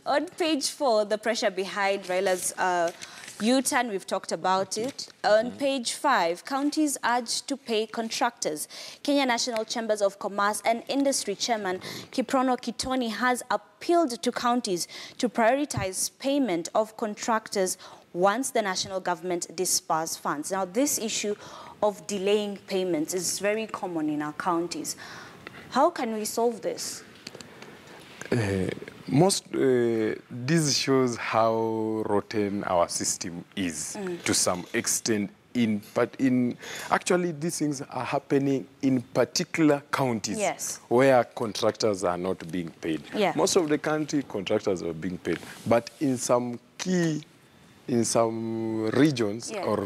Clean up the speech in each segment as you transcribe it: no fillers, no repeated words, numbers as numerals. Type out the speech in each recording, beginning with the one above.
On page 4, the pressure behind Raila's U-turn, we've talked about it. On page 5, counties urged to pay contractors. Kenya National Chambers of Commerce and Industry Chairman Kiprono Kitoni has appealed to counties to prioritize payment of contractors once the national government disperse funds. Now, this issue of delaying payments is very common in our counties. How can we solve this? This shows how rotten our system is to some extent. Actually, these things are happening in particular counties where contractors are not being paid. Most of the country, contractors are being paid, but in some regions or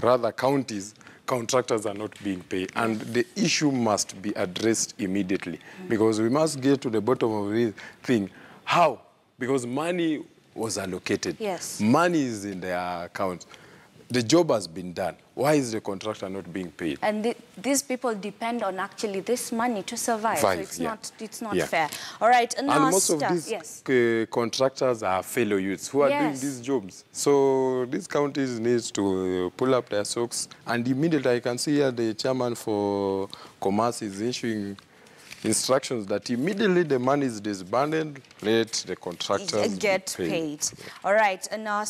rather counties, contractors are not being paid, and the issue must be addressed immediately because we must get to the bottom of this thing. How? Because money was allocated. Money is in their account. The job has been done. Why is the contractor not being paid? And these people depend on actually this money to survive. So it's not fair. All right. And most of these contractors are fellow youths who are doing these jobs. So these counties need to pull up their socks. And immediately I can see here the chairman for commerce is issuing instructions that immediately the money is disbanded, let the contractors get paid. All right. And now